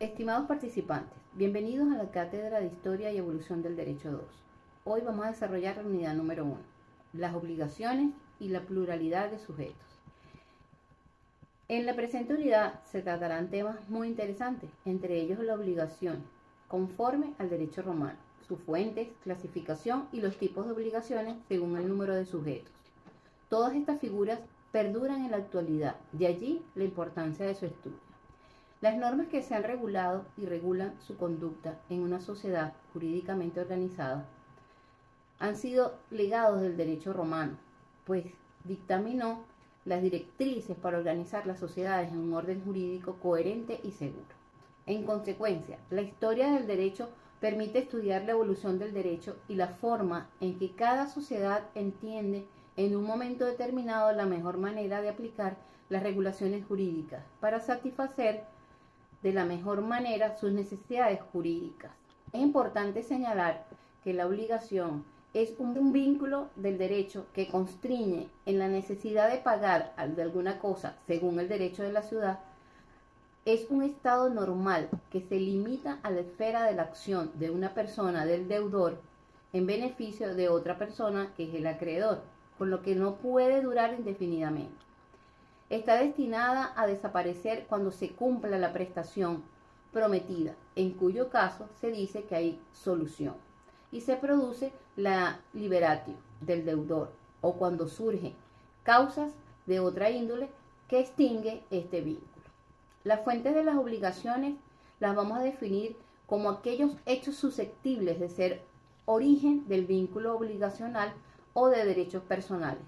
Estimados participantes, bienvenidos a la Cátedra de Historia y Evolución del Derecho 2. Hoy vamos a desarrollar la unidad número 1, las obligaciones y la pluralidad de sujetos. En la presente unidad se tratarán temas muy interesantes, entre ellos la obligación, conforme al derecho romano, sus fuentes, clasificación y los tipos de obligaciones según el número de sujetos. Todas estas figuras perduran en la actualidad, de allí la importancia de su estudio. Las normas que se han regulado y regulan su conducta en una sociedad jurídicamente organizada han sido legados del derecho romano, pues dictaminó las directrices para organizar las sociedades en un orden jurídico coherente y seguro. En consecuencia, la historia del derecho permite estudiar la evolución del derecho y la forma en que cada sociedad entiende en un momento determinado la mejor manera de aplicar las regulaciones jurídicas para satisfacer de la mejor manera sus necesidades jurídicas. Es importante señalar que la obligación es un vínculo del derecho que constriñe en la necesidad de pagar de alguna cosa según el derecho de la ciudad. Es un estado normal que se limita a la esfera de la acción de una persona del deudor en beneficio de otra persona que es el acreedor, con lo que no puede durar indefinidamente. Está destinada a desaparecer cuando se cumpla la prestación prometida, en cuyo caso se dice que hay solución, y se produce la liberatio del deudor, o cuando surgen causas de otra índole que extingue este vínculo. Las fuentes de las obligaciones las vamos a definir como aquellos hechos susceptibles de ser origen del vínculo obligacional o de derechos personales,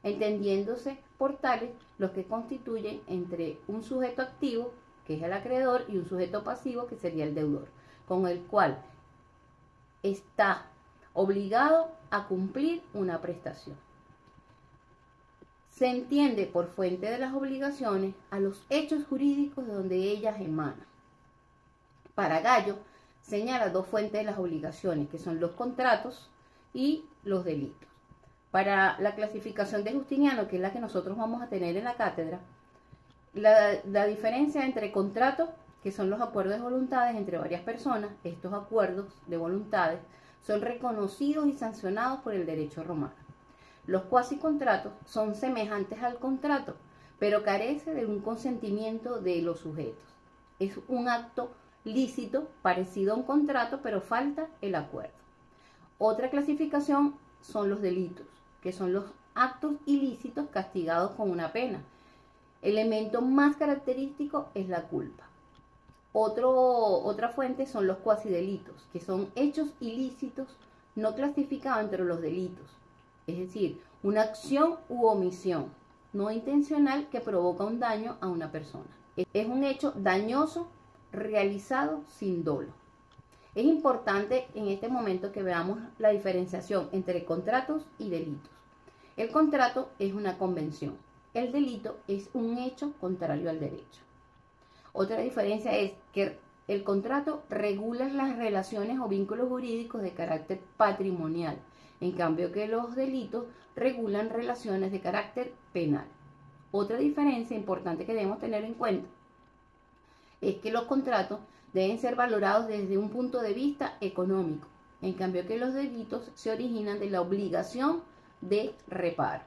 entendiéndose por tales los que constituyen entre un sujeto activo, que es el acreedor, y un sujeto pasivo, que sería el deudor, con el cual está obligado a cumplir una prestación. Se entiende por fuente de las obligaciones a los hechos jurídicos de donde ellas emanan. Para Gallo señala dos fuentes de las obligaciones, que son los contratos y los delitos. Para la clasificación de Justiniano, que es la que nosotros vamos a tener en la cátedra, la diferencia entre contratos, que son los acuerdos de voluntades entre varias personas, estos acuerdos de voluntades son reconocidos y sancionados por el derecho romano. Los cuasicontratos son semejantes al contrato, pero carece de un consentimiento de los sujetos. Es un acto lícito parecido a un contrato, pero falta el acuerdo. Otra clasificación son los delitos, que son los actos ilícitos castigados con una pena. El elemento más característico es la culpa. Otra fuente son los cuasidelitos, que son hechos ilícitos no clasificados entre los delitos, es decir, una acción u omisión no intencional que provoca un daño a una persona. Es un hecho dañoso realizado sin dolo. Es importante en este momento que veamos la diferenciación entre contratos y delitos. El contrato es una convención. El delito es un hecho contrario al derecho. Otra diferencia es que el contrato regula las relaciones o vínculos jurídicos de carácter patrimonial, en cambio que los delitos regulan relaciones de carácter penal. Otra diferencia importante que debemos tener en cuenta es que los contratos deben ser valorados desde un punto de vista económico, en cambio que los delitos se originan de la obligación de reparo.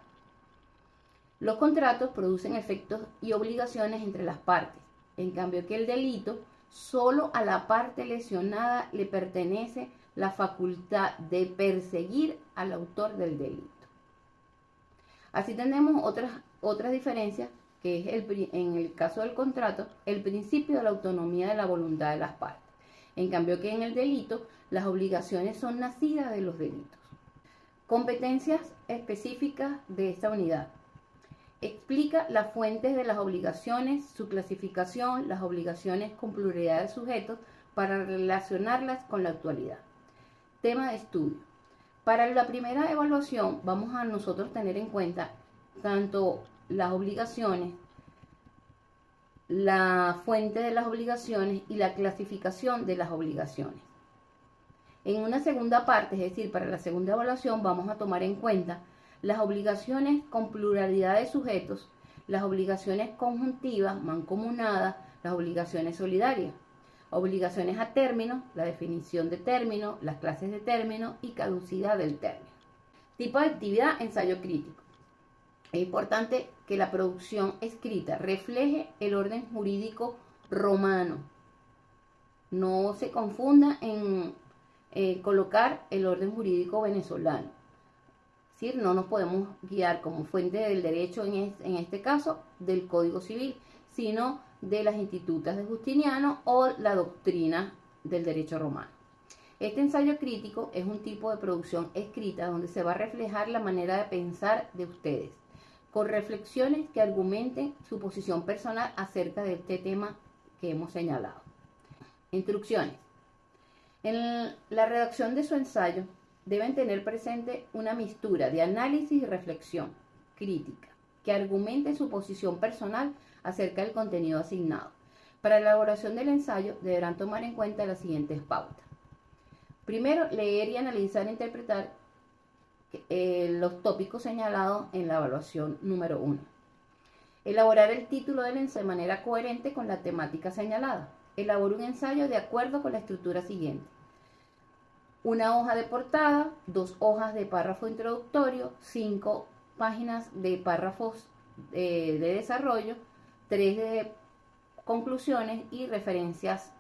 Los contratos producen efectos y obligaciones entre las partes, en cambio que el delito, solo a la parte lesionada le pertenece la facultad de perseguir al autor del delito. Así tenemos otras diferencias, que es en el caso del contrato, el principio de la autonomía de la voluntad de las partes. En cambio que en el delito, las obligaciones son nacidas de los delitos. Competencias específicas de esta unidad. Explica las fuentes de las obligaciones, su clasificación, las obligaciones con pluralidad de sujetos para relacionarlas con la actualidad. Tema de estudio. Para la primera evaluación vamos a nosotros tener en cuenta tanto las obligaciones, la fuente de las obligaciones y la clasificación de las obligaciones. En una segunda parte, es decir, para la segunda evaluación, vamos a tomar en cuenta las obligaciones con pluralidad de sujetos, las obligaciones conjuntivas, mancomunadas, las obligaciones solidarias. Obligaciones a término, la definición de término, las clases de término y caducidad del término. Tipo de actividad, ensayo crítico. Es importante que la producción escrita refleje el orden jurídico romano. No se confunda en colocar el orden jurídico venezolano. Es decir, no nos podemos guiar como fuente del derecho en este caso del Código Civil, sino de las institutas de Justiniano o la doctrina del derecho romano. Este ensayo crítico es un tipo de producción escrita donde se va a reflejar la manera de pensar de ustedes, con reflexiones que argumenten su posición personal acerca de este tema que hemos señalado. Instrucciones. En la redacción de su ensayo deben tener presente una mixtura de análisis y reflexión crítica que argumente su posición personal acerca del contenido asignado. Para la elaboración del ensayo deberán tomar en cuenta las siguientes pautas. Primero, leer y analizar e interpretar los tópicos señalados en la evaluación número 1. Elaborar el título del ensayo de manera coherente con la temática señalada. Elabora un ensayo de acuerdo con la estructura siguiente: una hoja de portada, 2 hojas de párrafo introductorio, 5 páginas de párrafos de desarrollo, 3 de conclusiones y referencias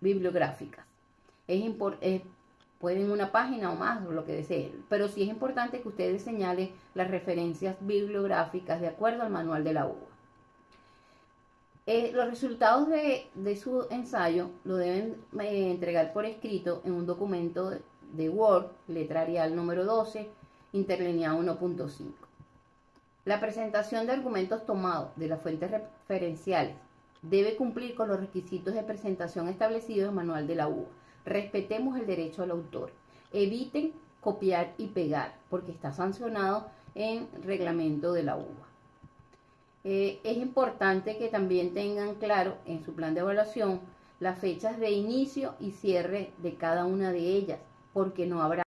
bibliográficas. Pueden una página o más, o lo que deseen, pero sí es importante que ustedes señalen las referencias bibliográficas de acuerdo al manual de la UBA. Los resultados de su ensayo lo deben entregar por escrito en un documento de Word, letra Arial número 12, interlineado 1.5. La presentación de argumentos tomados de las fuentes referenciales debe cumplir con los requisitos de presentación establecidos en el manual de la UBA. Respetemos el derecho al autor. Eviten copiar y pegar, porque está sancionado en reglamento de la UBA. Es importante que también tengan claro en su plan de evaluación las fechas de inicio y cierre de cada una de ellas, porque no habrá